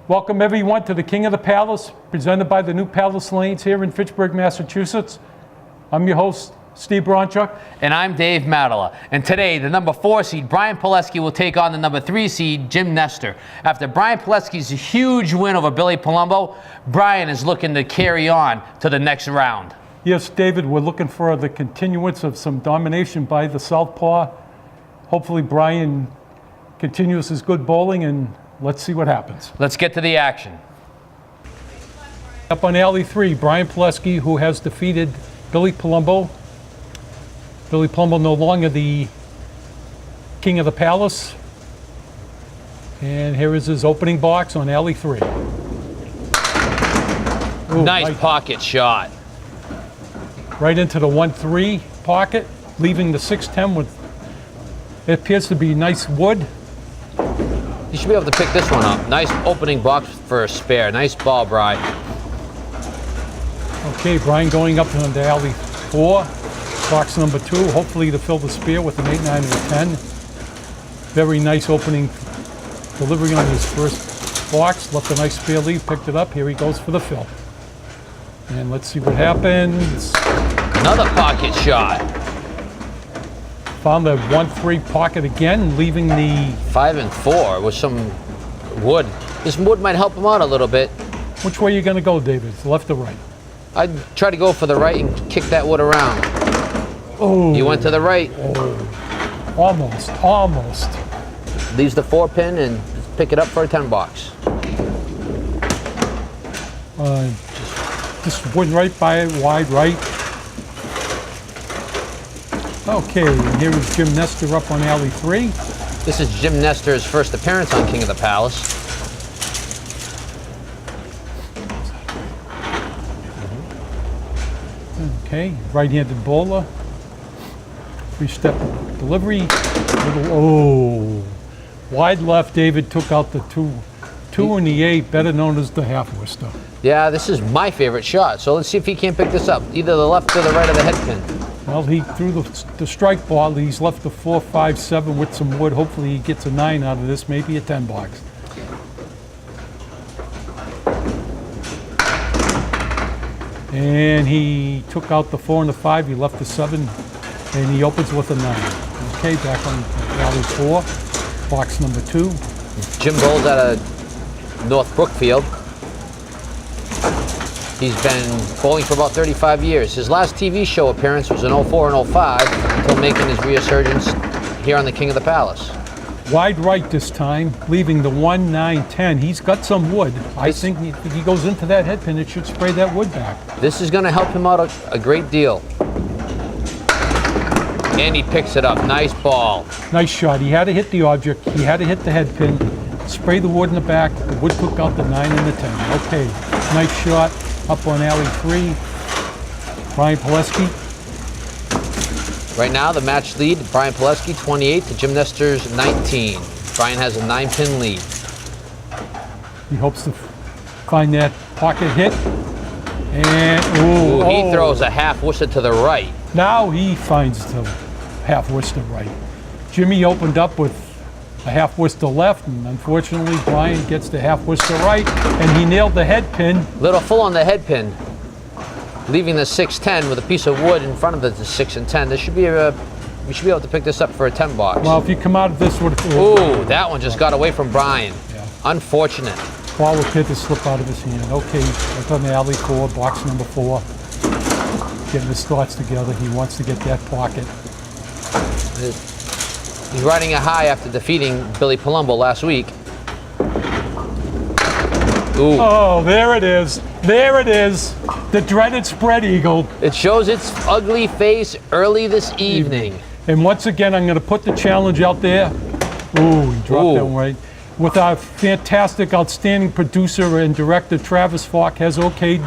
Welcome everyone to the King of the Palace, presented by the new Palace Lanes here in Fitchburg, Massachusetts. I'm your host, Steve Bronchuk. And I'm Dave Madala. And today, the number 4 seed, Brian Pilesky, will take on the number 3 seed, Jim Nestor. After Brian Pilesky's huge win over Billy Palumbo, Brian is looking to carry on to the next round. Yes, David, we're looking for the continuance of some domination by the Southpaw. Hopefully Brian continues his good bowling, and let's see what happens. Let's get to the action. Up on alley 3, Brian Pilesky, who has defeated Billy Palumbo. Billy Palumbo no longer the King of the Palace. And here is his opening box on alley 3. Ooh, nice pocket shot. Right into the 1-3 pocket, leaving the 6-10 with, it appears to be nice wood. You should be able to pick this one up. Nice opening box for a spare. Nice ball, Brian. Okay, Brian going up into alley 4, box number 2, hopefully to fill the spare with an 8, 9, and a 10. Very nice opening delivery on his first box. Left a nice spare lead, picked it up. Here he goes for the fill. And let's see what happens. Another pocket shot. Found the 1-3 pocket again, leaving the 5 and 4 with some wood. This wood might help him out a little bit. Which way are you going to go, David? Left or right? I'd try to go for the right and kick that wood around. Oh. You went to the right. Oh. Almost. Leaves the 4-pin and pick it up for a 10 box. Just went right by it, wide right. Okay, and here is Jim Nestor up on alley 3. This is Jim Nestor's first appearance on King of the Palace. Okay, right-handed bowler. 3-step delivery. Oh, wide left. David took out the 2 and the 8, better known as the half-wister. Yeah, this is my favorite shot. So let's see if he can't pick this up. Either the left or the right of the head pin. Well, he threw the strike ball. He's left the 4, 5, 7 with some wood. Hopefully he gets a 9 out of this, maybe a 10 box. And he took out the 4 and the 5. He left the 7, and he opens with a 9. Okay, back on alley 4, box number 2. Jim bowls out of North Brookfield. He's been bowling for about 35 years. His last TV show appearance was in 04 and 05 until making his resurgence here on the King of the Palace. Wide right this time, leaving the 1, 9, 10. He's got some wood. I think if he goes into that head pin, it should spray that wood back. This is going to help him out a great deal. And he picks it up. Nice ball. Nice shot. He had to hit the object. He had to hit the head pin. Spray the wood in the back. The wood took out the 9 and the 10. Okay, nice shot. Up on alley 3, Brian Pilesky. Right now, the match lead, Brian Pilesky, 28 to Jim Nestor's 19. Brian has a 9-pin lead. He hopes to find that pocket hit. And, he throws a half-wister to the right. Now he finds the half-wister right. Jimmy opened up with a half-wister left, and unfortunately Brian gets the half-wister right, and he nailed the head pin. Little full on the head pin, leaving the 6-10 with a piece of wood in front of the 6 and 10. This should be we should be able to pick this up for a 10 box. Well, if you come out of this with ooh, that one just got away from Brian. Yeah. Unfortunate. Ball appeared to slip out of his hand. Okay, that's on the alley 4, box number 4. Getting his thoughts together. He wants to get that pocket. He's riding a high after defeating Billy Palumbo last week. Ooh. Oh, there it is. There it is. The dreaded spread eagle. It shows its ugly face early this evening. And once again, I'm going to put the challenge out there. Ooh, he dropped that one right. With our fantastic, outstanding producer and director, Travis Falk, has okayed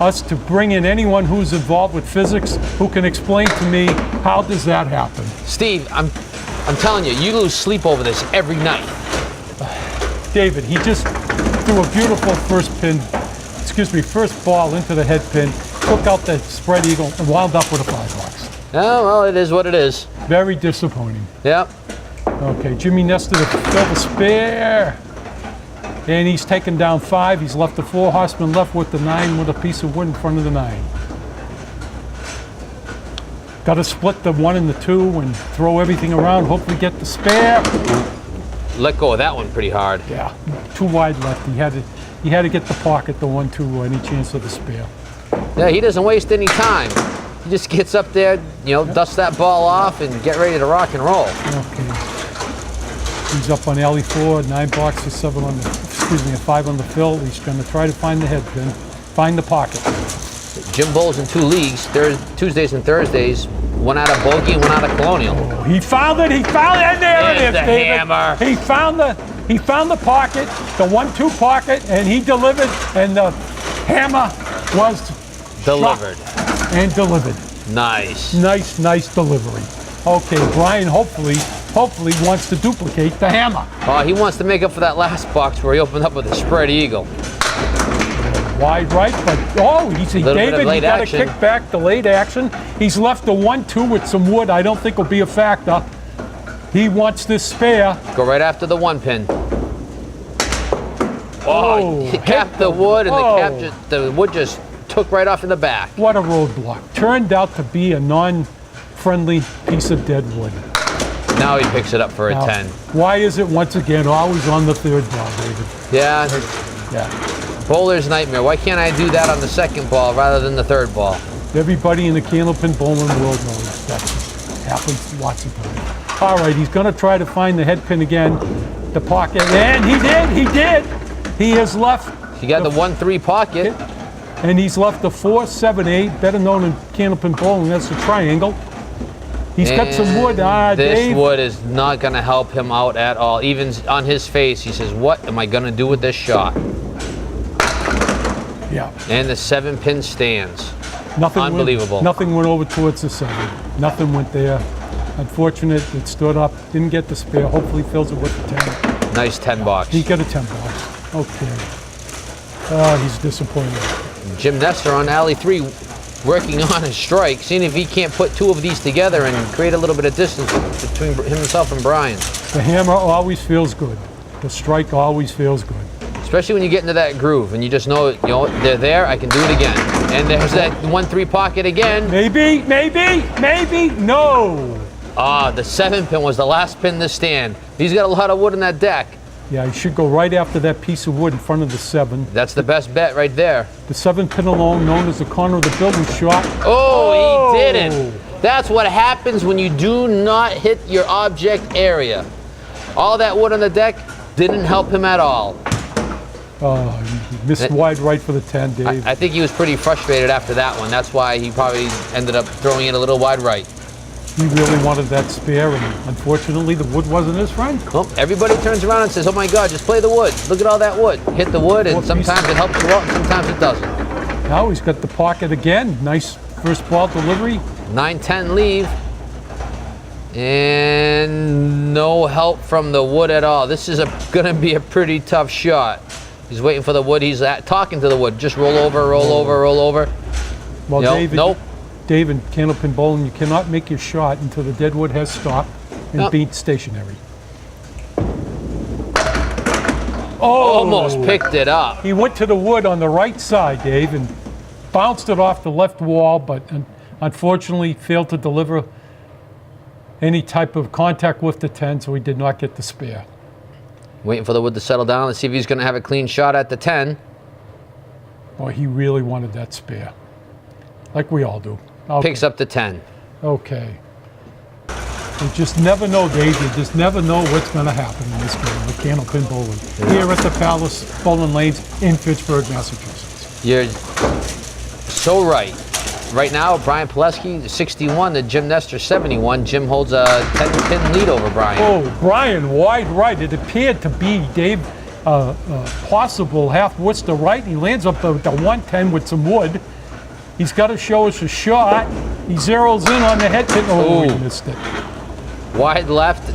us to bring in anyone who's involved with physics who can explain to me how does that happen. Steve, I'm telling you, you lose sleep over this every night. David, he just threw a beautiful first ball into the head pin, took out the spread eagle, and wound up with a 5 box. Oh, well, it is what it is. Very disappointing. Yep. Okay, Jimmy Nestor to fill the spare. And he's taken down 5. He's left the 4 horsemen left with the 9 with a piece of wood in front of the 9. Got to split the 1 and the 2 and throw everything around. Hopefully get the spare. Let go of that one pretty hard. Yeah, too wide left. He had to get the pocket, the 1-2, any chance of the spare. Yeah, he doesn't waste any time. He just gets up there, you know, dusts that ball off and get ready to rock and roll. Okay. He's up on alley 4, 9 boxes, 7 on the, excuse me, a 5 on the fill. He's going to try to find the head pin, find the pocket. Jim bowls in 2 leagues, Tuesdays and Thursdays. 1 out of Bogey, 1 out of Colonial. Oh, he found it, and there it is, the David. hammer. He found the pocket, the 1-2 pocket, and he delivered, and the hammer was Delivered. shot and delivered. Nice. Nice delivery. Okay, Brian hopefully wants to duplicate the hammer. Oh, he wants to make up for that last box where he opened up with a spread eagle. Wide right, but he's David, late he got to action. kick back the late action. He's left the 1-2 with some wood. I don't think will be a factor. He wants this spare. Go right after the 1 pin. Oh, he capped the wood, and the wood just took right off in the back. What a roadblock. Turned out to be a non-friendly piece of dead wood. Now he picks it up for a 10. Why is it once again always on the 3rd ball, David? Yeah. Yeah. Bowler's nightmare. Why can't I do that on the 2nd ball rather than the 3rd ball? Everybody in the Candlepin bowling world knows that happens lots of times. All right, he's going to try to find the head pin again, the pocket, and he did. He has left. He got the 1-3 pocket. And he's left the 4-7-8, better known in Candlepin bowling, that's a triangle. He's got some wood. This Dave. wood is not going to help him out at all. Even on his face, he says, what am I going to do with this shot? Yeah. And the 7-pin stands. Unbelievable. Nothing went over towards the 7. Nothing went there. Unfortunate, it stood up, didn't get the spare. Hopefully fills it with the 10. Nice 10 box. He got a 10 box. Okay. He's disappointed. Jim Nestor on alley 3 working on his strike, seeing if he can't put 2 of these together and create a little bit of distance between himself and Brian. The hammer always feels good. The strike always feels good. Especially when you get into that groove and you just know, they're there, I can do it again. And there's that 1-3 pocket again. Maybe, no. The 7-pin was the last pin in the stand. He's got a lot of wood in that deck. Yeah, he should go right after that piece of wood in front of the 7. That's the best bet right there. The 7-pin alone, known as the corner of the building shot. Oh, he didn't. That's what happens when you do not hit your object area. All that wood on the deck didn't help him at all. Oh, he missed wide right for the 10, Dave. I think he was pretty frustrated after that one. That's why he probably ended up throwing it a little wide right. He really wanted that spare, and unfortunately, the wood wasn't his friend. Well, everybody turns around and says, oh my God, just play the wood. Look at all that wood. Hit the wood, and sometimes it helps you out, and sometimes it doesn't. Now he's got the pocket again. Nice first ball delivery. 9-10 leave. And no help from the wood at all. This is going to be a pretty tough shot. He's waiting for the wood. He's talking to the wood. Just roll over, roll over, roll over. Well, David, nope. Dave and Candlepin bowling, you cannot make your shot until the dead wood has stopped and been stationary. Almost picked it up. He went to the wood on the right side, Dave, and bounced it off the left wall, but unfortunately failed to deliver any type of contact with the 10, so he did not get the spare. Waiting for the wood to settle down. Let's see if he's going to have a clean shot at the 10. Boy, he really wanted that spare, like we all do. Picks up the 10. Okay. You just never know, Dave. You just never know what's going to happen in this game with Candlepin bowling here at the Palace Bowling Lanes in Fitchburg, Massachusetts. You're so right. Right now, Brian Pilesky, 61, to Jim Nestor, 71. Jim holds a 10-pin lead over Brian. Oh, Brian, wide right. It appeared to be Dave possible half Worcester right. He lands up the 110 with some wood. He's got to show us a shot. He zeroes in on the head pin. Oh, he missed it. Wide left,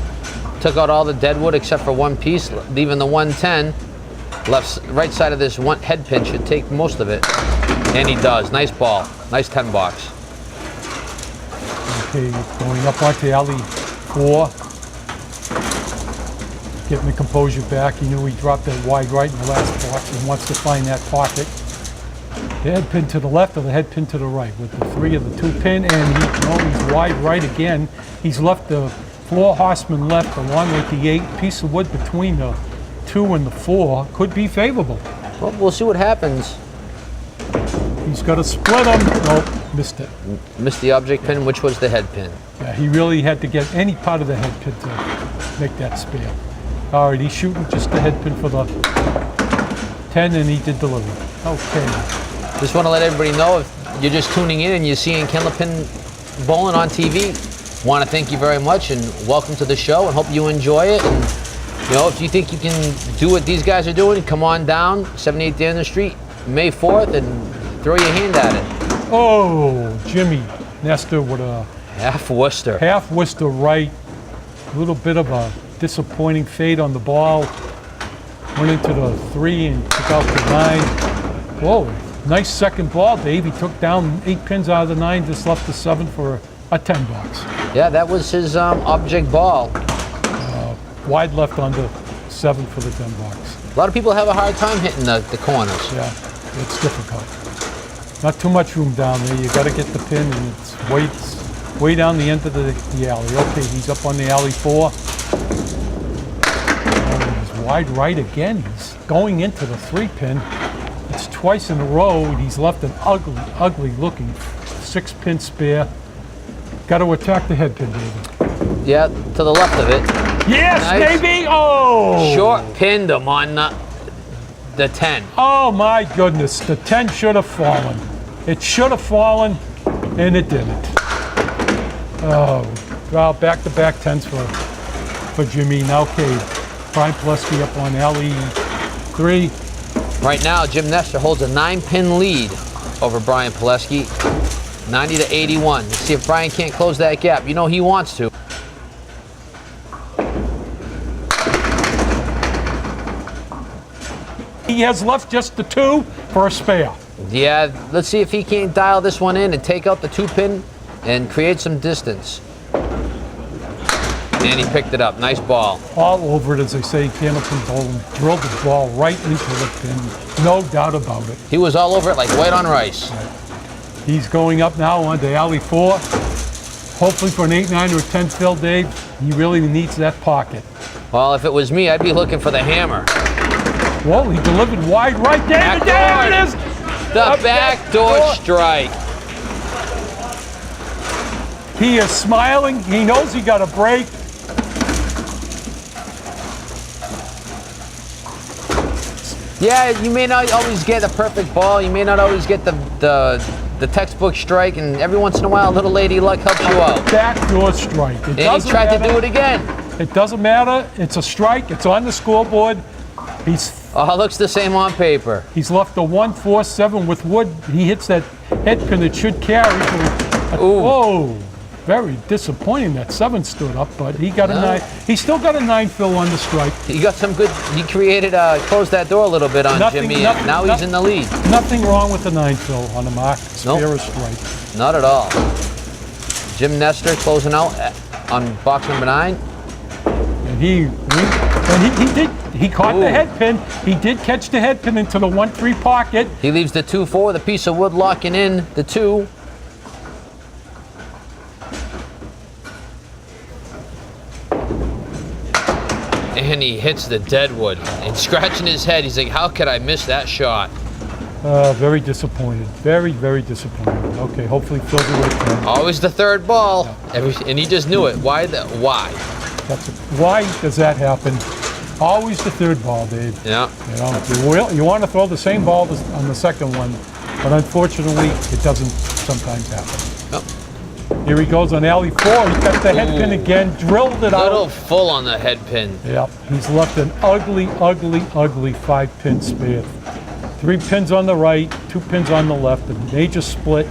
took out all the dead wood except for one piece, leaving the 110. Right side of this one head pin should take most of it. And he does. Nice ball. Nice 10 box. Okay, going up onto alley 4. getting the composure back. He knew he dropped that wide right in the last box and wants to find that pocket. The head pin to the left or the head pin to the right with the 3 of the 2 pin, and he's wide right again. He's left the 4 horsemen left along with the 8 piece of wood between the 2 and the 4. Could be favorable. Well, we'll see what happens. He's got to split them. Nope, missed it. Missed the object pin, which was the head pin. Yeah, he really had to get any part of the head pin to make that spare. All right, he's shooting just the head pin for the 10, and he did deliver. Okay. Just want to let everybody know, if you're just tuning in and you're seeing Candlepin bowling on TV, want to thank you very much and welcome to the show, and hope you enjoy it. And you know, if you think you can do what these guys are doing, come on down 78th Danner Street, May 4th, and throw your hand at it. Oh, Jimmy Nestor with a half Worcester. Half Worcester right. A little bit of a disappointing fade on the ball. Went into the 3 and took out the 9. Whoa, nice second ball, Dave. He took down 8 pins out of the 9, just left the 7 for a 10 box. Yeah, that was his object ball. Wide left on the 7 for the 10 box. A lot of people have a hard time hitting the corners. Yeah, it's difficult. Not too much room down there. You got to get the pin, and it's way down the end of the alley. Okay, he's up on the alley 4. Oh, he's wide right again. He's going into the 3 pin. It's twice in a row. He's left an ugly looking 6 pin spare. Got to attack the head pin, David. Yeah, to the left of it. Yes, nice. Baby! Oh! Short pinned him on the 10. Oh my goodness, the 10 should have fallen. It should have fallen, and it didn't. Oh, well, back-to-back 10s for Jimmy. Now, okay, Brian Pilesky up on alley 3. Right now, Jim Nestor holds a 9-pin lead over Brian Pilesky, 90-81. Let's see if Brian can't close that gap. You know he wants to. He has left just the 2 for a spare. Yeah, let's see if he can't dial this one in and take out the 2 pin and create some distance. And he picked it up. Nice ball. All over it, as they say, Candlepin bowling. Drilled the ball right into the pin. No doubt about it. He was all over it like white on rice. Right. He's going up now onto alley 4. Hopefully for an 8, 9, or 10 fill, Dave. He really needs that pocket. Well, if it was me, I'd be looking for the hammer. Well, he delivered wide right. David, there it is! The backdoor strike. He is smiling. He knows he got a break. Yeah, you may not always get a perfect ball. You may not always get the textbook strike, and every once in a while, a little lady luck helps you out. Backdoor strike. And he tried to do it again. It doesn't matter. It's a strike. It's on the scoreboard. Oh, it looks the same on paper. He's left a 1-4-7 with wood. He hits that head pin that should carry. Whoa, very disappointing that 7 stood up, but he got a 9. He still got a 9 fill on the strike. He got some good. He closed that door a little bit on Jimmy. Now he's in the lead. Nothing wrong with the 9 fill on the mark. Spare or strike. Not at all. Jim Nestor closing out on box number 9. And he caught the head pin. He did catch the head pin into the 1-3 pocket. He leaves the 2-4, the piece of wood locking in the 2. And he hits the deadwood and scratching his head. He's like, how could I miss that shot? Very disappointed. Very, very disappointed. Okay, hopefully fills it with 10. Always the 3rd ball. Yeah. And he just knew it. Why? Why does that happen? Always the 3rd ball, Dave. Yeah. You know, you want to throw the same ball on the 2nd one, but unfortunately, it doesn't sometimes happen. Yep. Here he goes on alley 4. He got the head pin again, drilled it out. Little full on the head pin. Yep. He's left an ugly 5-pin spare. 3 pins on the right, 2 pins on the left, a major split.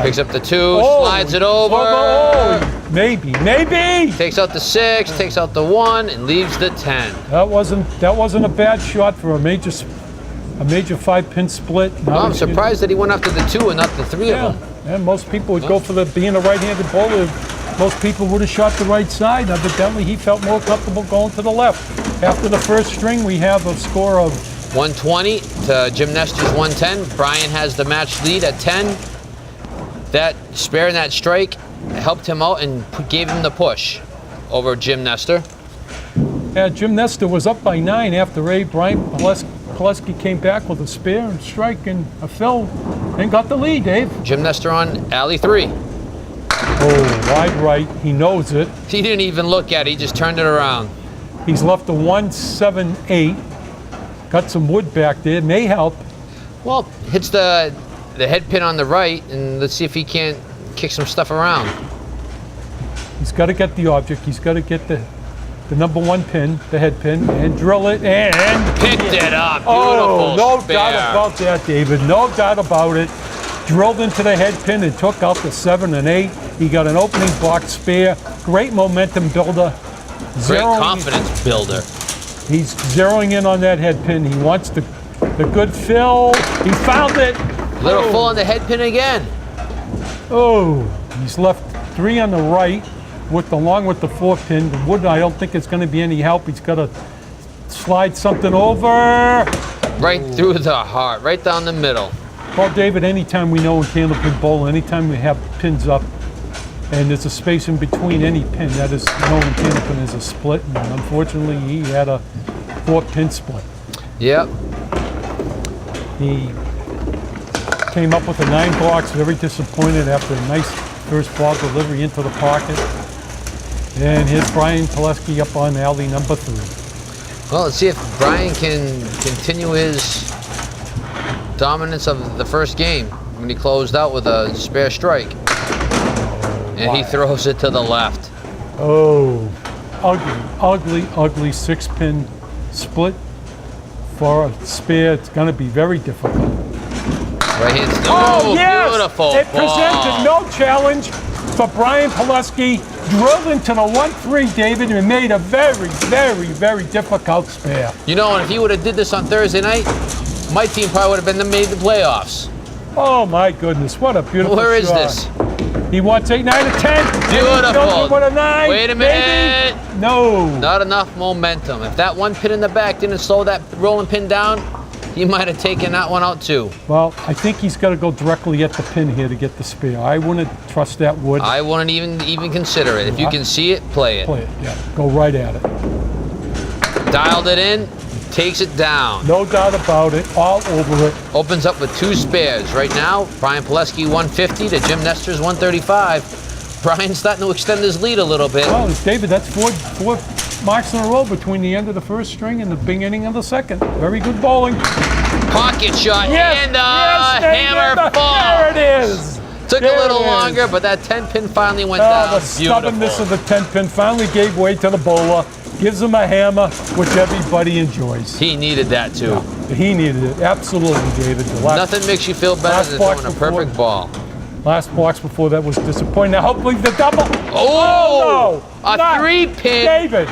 Picks up the 2, slides it over. Maybe. Takes out the 6, takes out the 1, and leaves the 10. That wasn't a bad shot for a major 5-pin split. Well, I'm surprised that he went after the 2 and not the 3 of them. And most people would go for being a right-handed bowler. Most people would have shot the right side. Evidently, he felt more comfortable going to the left. After the first string, we have a score of 120 to Jim Nestor's 110. Brian has the match lead at 10. That spare and that strike helped him out and gave him the push over Jim Nestor. Yeah, Jim Nestor was up by 9 after A. Brian Pilesky came back with a spare and strike and a fill and got the lead, Dave. Jim Nestor on alley 3. Oh, wide right. He knows it. He didn't even look at it. He just turned it around. He's left a 178. Got some wood back there. May help. Well, hits the head pin on the right, and let's see if he can't kick some stuff around. He's got to get the object. He's got to get the number 1 pin, the head pin, and drill it and picked it up. Oh, Beautiful no spare. doubt about that, David. No doubt about it. Drilled into the head pin and took out the 7 and 8. He got an opening box spare. Great momentum builder. Great confidence builder. He's zeroing in on that head pin. He wants the good fill. He found it. Little full on the head pin again. Oh, he's left 3 on the right along with the 4 pin. The wood, I don't think it's going to be any help. He's got to slide something over. Right through the heart, right down the middle. Well, David, anytime we know in Candlepin Bowl, anytime we have pins up and there's a space in between any pin, that is known in Candlepin as a split. And unfortunately, he had a 4-pin split. Yep. He came up with a 9 box, very disappointed after a nice first ball delivery into the pocket. And here's Brian Pilesky up on alley number 3. Well, let's see if Brian can continue his dominance of the first game when he closed out with a spare strike. And he throws it to the left. Oh, ugly 6-pin split for a spare. It's going to be very difficult. Right hand still. Oh, yes! Beautiful It ball. presented no challenge for Brian Pilesky. Drilled into the 1-3, David, and made a very difficult spare. You know, and if he would have did this on Thursday night, my team probably would have made the playoffs. Oh my goodness, what a beautiful Where is shot. this? He wants 8, 9, or 10. Beautiful. With a 9. Wait a minute. Maybe? No. Not enough momentum. If that 1 pin in the back didn't slow that rolling pin down, he might have taken that one out too. Well, I think he's got to go directly at the pin here to get the spare. I wouldn't trust that wood. I wouldn't even consider it. If you can see it, play it. Play it, yeah. Go right at it. Dialed it in, takes it down. No doubt about it. All over it. Opens up with 2 spares. Right now, Brian Pilesky 150 to Jim Nestor's 135. Brian's starting to extend his lead a little bit. Well, David, that's four marks in a row between the end of the first string and the beginning of the second. Very good bowling. Pocket shot and the hammer fall. There it is. Took a little longer, but that 10-pin finally went down. The stubbornness of the 10-pin finally gave way to the bowler. Gives him a hammer, which everybody enjoys. He needed that too. Yeah, he needed it. Absolutely, David. Nothing makes you feel better than throwing a perfect ball. Last box before that was disappointing. Now hopefully the double. Oh, no! A 3-pin. David,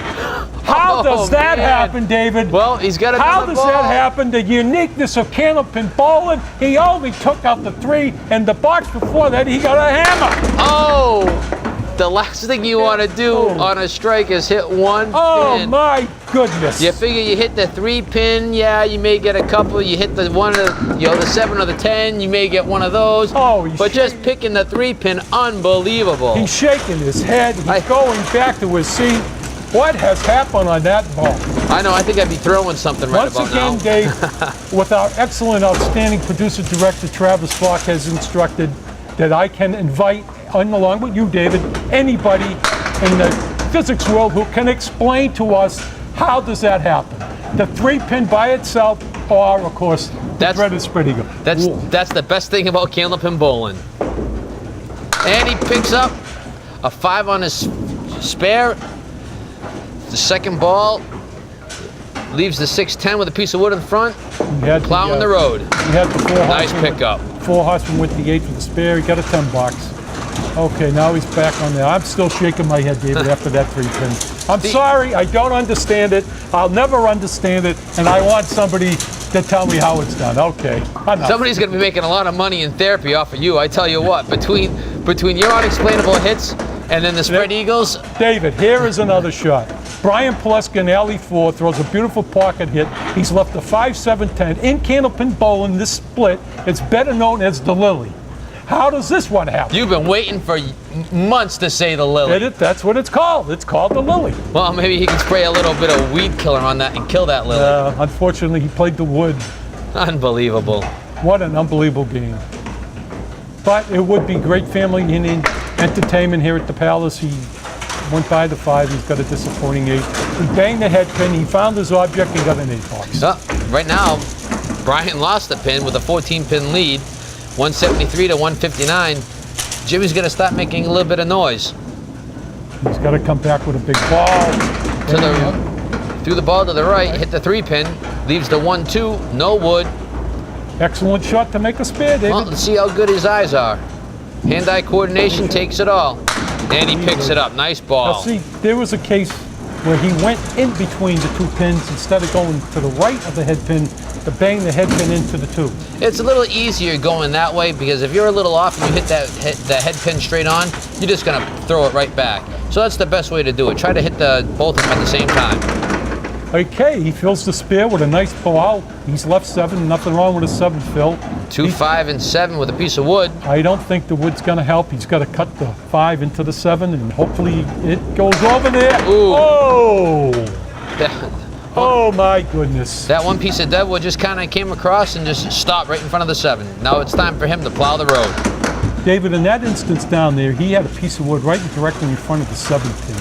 how does that happen, David? Well, he's got another How does ball. that happen? The uniqueness of Candlepin bowling. He only took out the 3, and the box before that, he got a hammer. Oh! The last thing you want to do on a strike is hit 1 Oh pin. my goodness! You figure you hit the 3-pin, yeah, you may get a couple. You hit the 1, the 7 or the 10, you may get one of those. Oh, but just picking the 3-pin, unbelievable. He's shaking his head. He's going back to his seat. What has happened on that ball? I know. I think I'd be throwing something right Once about again, now. Dave, with our excellent, outstanding producer-director Travis Falk has instructed that I can invite, along with you, David, anybody in the physics world who can explain to us how does that happen. The 3-pin by itself, or of course, the thread is pretty good. That's the best thing about Candlepin bowling. And he picks up a 5 on his spare. The second ball leaves the 6-10 with a piece of wood in front. Plowing the road. He had the 4 nice pickup. 4 horsemen with the 8 for the spare. He got a 10 box. Okay, now he's back on there. I'm still shaking my head, David, after that 3-pin. I'm sorry, I don't understand it. I'll never understand it, and I want somebody to tell me how it's done. Okay, enough. Somebody's going to be making a lot of money in therapy off of you. I tell you what, between your unexplainable hits And then the spread eagles. David, here is another shot. Brian Pilesky in alley 4 throws a beautiful pocket hit. He's left a 5-7-10 in Candlepin bowling. This split, it's better known as the Lily. How does this one happen? You've been waiting for months to say the Lily. That's what it's called. It's called the Lily. Well, maybe he can spray a little bit of weed killer on that and kill that Lily. Unfortunately, he played the wood. Unbelievable. What an unbelievable game. But it would be great family entertainment here at the Palace. He went by the 5. He's got a disappointing 8. He banged the head pin. He found his object and got an 8 box. Right now, Brian lost the pin with a 14-pin lead, 173 to 159. Jimmy's going to start making a little bit of noise. He's got to come back with a big ball. Threw the ball to the right, hit the 3-pin, leaves the 1-2, no wood. Excellent shot to make a spare, David. Well, let's see how good his eyes are. Hand-eye coordination takes it all. And he picks it up. Nice ball. Now see, there was a case where he went in between the 2 pins instead of going to the right of the head pin to bang the head pin into the 2. It's a little easier going that way because if you're a little off and you hit that head pin straight on, you're just going to throw it right back. So that's the best way to do it. Try to hit both of them at the same time. Okay, he fills the spare with a nice ball. He's left 7. Nothing wrong with a 7, Phil. 2, 5, and 7 with a piece of wood. I don't think the wood's going to help. He's got to cut the 5 into the 7, and hopefully it goes over there. Ooh. Oh! Oh, my goodness. That one piece of deadwood just kind of came across and just stopped right in front of the 7. Now it's time for him to plow the road. David, in that instance down there, he had a piece of wood right directly in front of the 7 pin.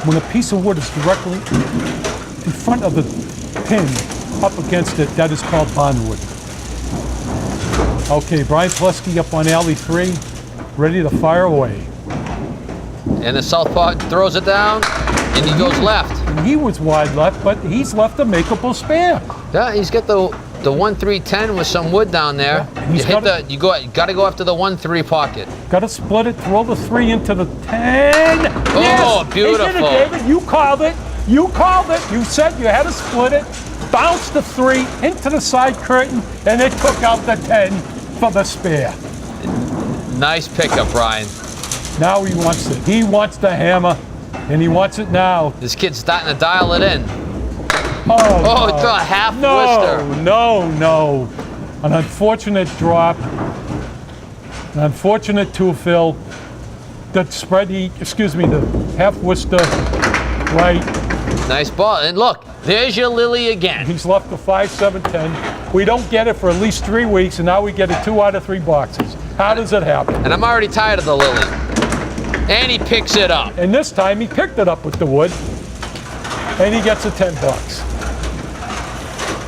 When a piece of wood is directly in front of the pin, up against it, that is called bondwood. Okay, Brian Pilesky up on alley 3, ready to fire away. And the southpaw throws it down, and he goes left. And he was wide left, but he's left a makeable spare. Yeah, he's got the 1-3-10 with some wood down there. Yeah, you got to go after the 1-3 pocket. Got to split it, throw the 3 into the 10. Oh, yes, beautiful. He did it, David. You called it. You called it. You said you had to split it. Bounced the 3 into the side curtain, and it took out the 10 for the spare. Nice pickup, Brian. Now he wants it. He wants the hammer, and he wants it now. This kid's starting to dial it in. Oh, it's a half Worcester. No. An unfortunate drop. An unfortunate 2, Phil. The the half Worcester right. Nice ball. And look, there's your Lily again. He's left the 5-7-10. We don't get it for at least 3 weeks, and now we get it 2 out of 3 boxes. How does it happen? And I'm already tired of the Lily. And he picks it up. And this time he picked it up with the wood, and he gets a 10 bucks.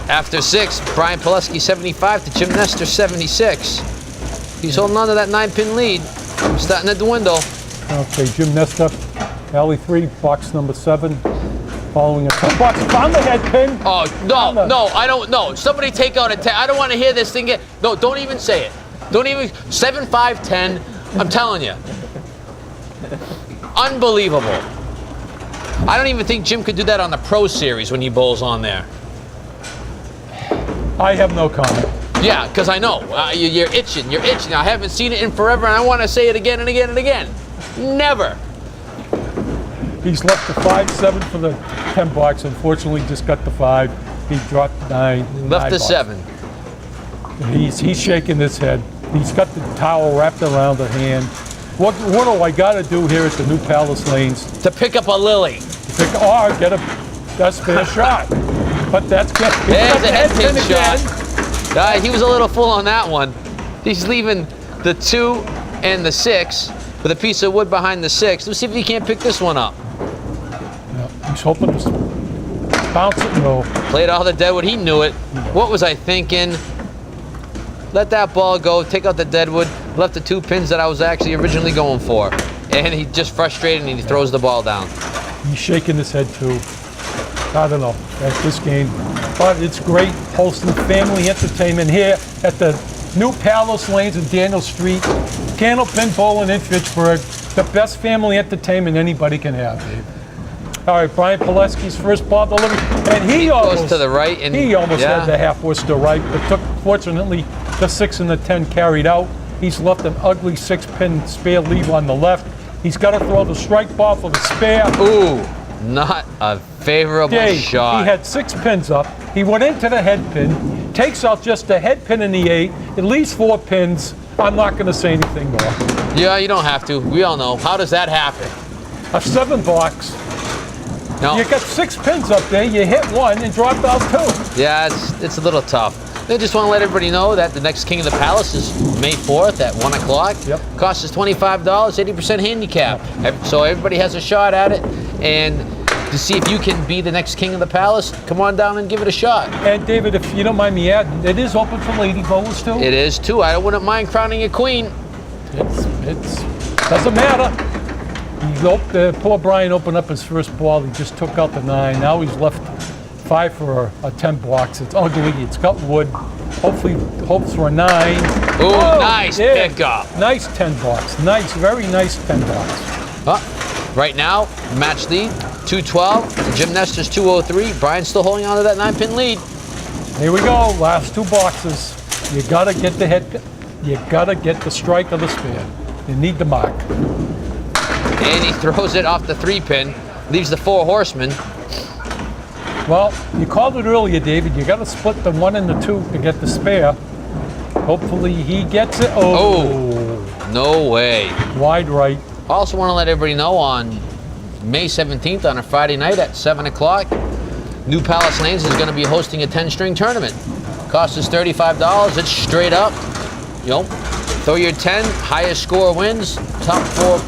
After 6, Brian Pilesky 75 to Jim Nestor 76. He's holding on to that 9-pin lead. Starting to dwindle. Okay, Jim Nestor, alley 3, box number 7. Following a 10 bucks. Found the head pin. Oh, no, I don't know. Somebody take out a 10. I don't want to hear this thing get. No, don't even say it. Don't even. 7, 5, 10. I'm telling you. Unbelievable. I don't even think Jim could do that on the Pro Series when he bowls on there. I have no comment. Yeah, because I know. You're itching. You're itching. I haven't seen it in forever, and I want to say it again and again and again. Never. He's left the 5-7 for the 10 bucks. Unfortunately, just got the 5. He dropped 9. Left the 7. He's shaking his head. He's got the towel wrapped around the hand. What do I got to do here at the New Palace Lanes? To pick up a Lily. Or get a spare shot. But that's good. There's a head pin shot. He was a little full on that one. He's leaving the 2 and the 6 with a piece of wood behind the 6. Let's see if he can't pick this one up. Yeah, he's hoping to bounce it. No. Played all the deadwood. He knew it. What was I thinking? Let that ball go. Take out the deadwood. Left the 2 pins that I was actually originally going for. And he just frustrated and he throws the ball down. He's shaking his head too. I don't know at this game. But it's great hosting family entertainment here at the New Palace Lanes in Daniel Street. Candlepin Bowling in Fitchburg. The best family entertainment anybody can have, Dave. All right, Brian Pilesky's first ball delivery, and he almost goes to the right, and he almost had the half Worcester right, but took fortunately the 6 and the 10 carried out. He's left an ugly 6-pin spare leave on the left. He's got to throw the strike ball for the spare. Ooh, not a favorable Dave, shot. he had 6 pins up. He went into the head pin, takes out just the head pin in the 8. It leaves 4 pins. I'm not going to say anything more. Yeah, you don't have to. We all know. How does that happen? A 7 box. No. You got 6 pins up there. You hit 1 and dropped out 2. Yeah, it's a little tough. They just want to let everybody know that the next King of the Palace is May 4th at 1 o'clock. Yep. Cost us $25, 80% handicap. So everybody has a shot at it. And to see if you can be the next King of the Palace, come on down and give it a shot. And David, if you don't mind me adding, it is open for lady bowlers too. It is too. I wouldn't mind crowning a queen. It's doesn't matter. Poor Brian opened up his first ball. He just took out the 9. Now he's left 5 for a 10 box. It's ugly. It's got wood. Hopefully, hopes for a 9. Ooh, nice pickup. Nice 10 box. Nice, very nice 10 box. Right now, match lead 212. Jim Nestor's 203. Brian's still holding on to that 9-pin lead. Here we go. Last 2 boxes. You gotta get the head. You gotta get the strike of the spare. You need the mark. And he throws it off the 3-pin. Leaves the 4 horsemen. Well, you called it earlier, David. You got to split the 1 and the 2 to get the spare. Hopefully he gets it. Oh, no way. Wide right. Also want to let everybody know on May 17th on a Friday night at 7 o'clock, New Palace Lanes is going to be hosting a 10-string tournament. Cost us $35. It's straight up. Throw your 10, highest score wins. Top 4.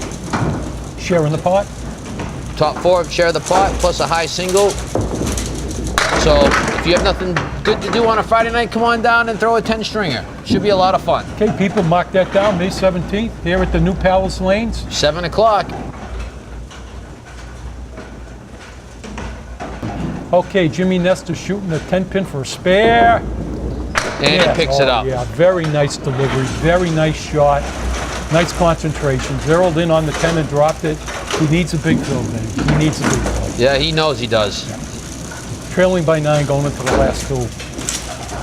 Sharing the pot. Top 4 share the pot, plus a high single. So if you have nothing good to do on a Friday night, come on down and throw a 10-stringer. Should be a lot of fun. Okay, people, mark that down. May 17th here at the New Palace Lanes. 7 o'clock. Okay, Jimmy Nestor shooting a 10-pin for a spare. And he picks it up. Yeah, very nice delivery. Very nice shot. Nice concentration. Zeroed in on the 10 and dropped it. He needs a big fill, man. He needs a big fill. Yeah, he knows he does. Yeah. Trailing by 9 going into the last 2.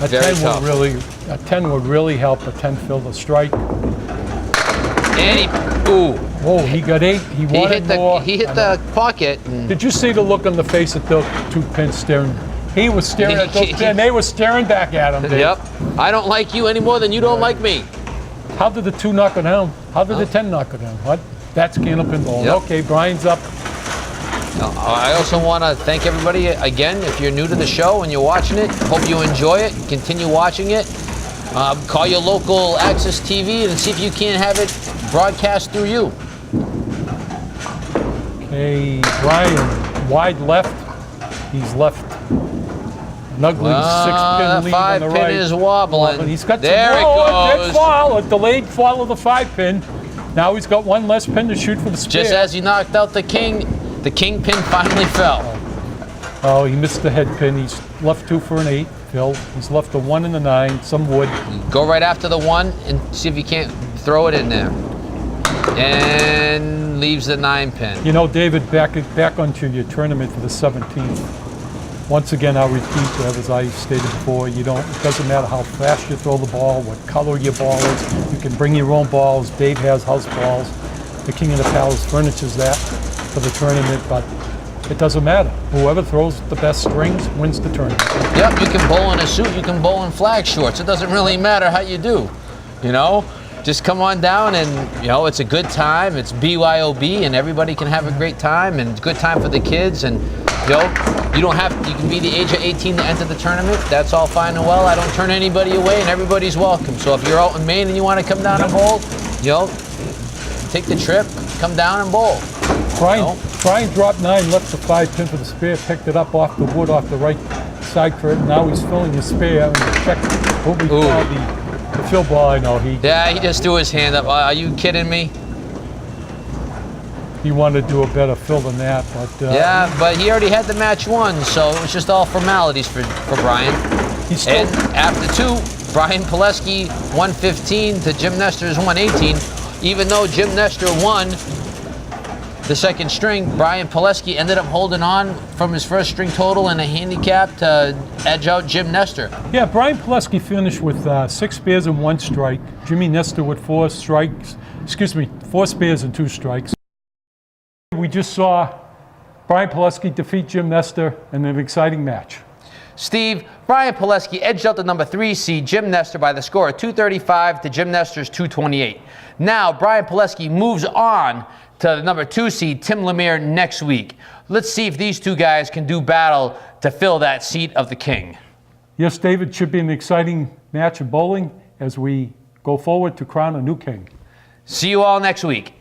A 10 would really help. A 10 fill the strike. And he, ooh. Oh, he got 8. He wanted more. He hit the pocket. Did you see the look on the face of those 2 pins staring? He was staring at those pins, and they were staring back at him. Dave. Yep. I don't like you any more than you don't like me. How did the 2 knock it down? How did the 10 knock it down? What? That's Candlepin ball. Yep. Okay, Brian's up. I also want to thank everybody again. If you're new to the show and you're watching it, hope you enjoy it. Continue watching it. Call your local Access TV and see if you can't have it broadcast through you. Okay, Brian, wide left. He's left. An ugly 6-pin lead on the right. 5-pin is wobbling. But he's got there it goes. Dead fall, a delayed fall of the 5-pin. Now he's got 1 less pin to shoot for the spare. Just as he knocked out the king pin finally fell. Oh, he missed the head pin. He's left 2 for an 8, Phil. He's left a 1 and a 9, some wood. Go right after the 1 and see if you can't throw it in there. And leaves the 9-pin. You know, David, back onto your tournament for the 17th. Once again, I'll repeat, as I stated before, it doesn't matter how fast you throw the ball, what color your ball is. You can bring your own balls. Dave has house balls. The King of the Palace furnishes that for the tournament, but it doesn't matter. Whoever throws the best strings wins the tournament. Yep, you can bowl in a suit, you can bowl in flag shorts. It doesn't really matter how you do, Just come on down and, it's a good time. It's BYOB and everybody can have a great time and good time for the kids. And, you can be the age of 18 to enter the tournament. That's all fine and well. I don't turn anybody away and everybody's welcome. So if you're out in Maine and you want to come down and bowl, take the trip, come down and bowl. Brian dropped 9, left the 5-pin for the spare, picked it up off the wood off the right side for it. Now he's filling the spare and checked what we call the fill ball. I know he just threw his hand up. Are you kidding me? He wanted to do a better fill than that, but yeah, but he already had the match won, so it was just all formalities for Brian. And after 2, Brian Pilesky 115 to Jim Nestor's 118. Even though Jim Nestor won the 2nd string, Brian Pilesky ended up holding on from his 1st string total and a handicap to edge out Jim Nestor. Yeah, Brian Pilesky finished with 6 spares and 1 strike. Jimmy Nestor with 4 spares and 2 strikes. we just saw Brian Pilesky defeat Jim Nestor in an exciting match. Steve, Brian Pilesky edged out the number 3 seed Jim Nestor by the score of 235 to Jim Nestor's 228. Now, Brian Pilesky moves on to the number 2 seed Tim Lemire next week. Let's see if these two guys can do battle to fill that seat of the king. Yes, David, should be an exciting match of bowling as we go forward to crown a new king. See you all next week.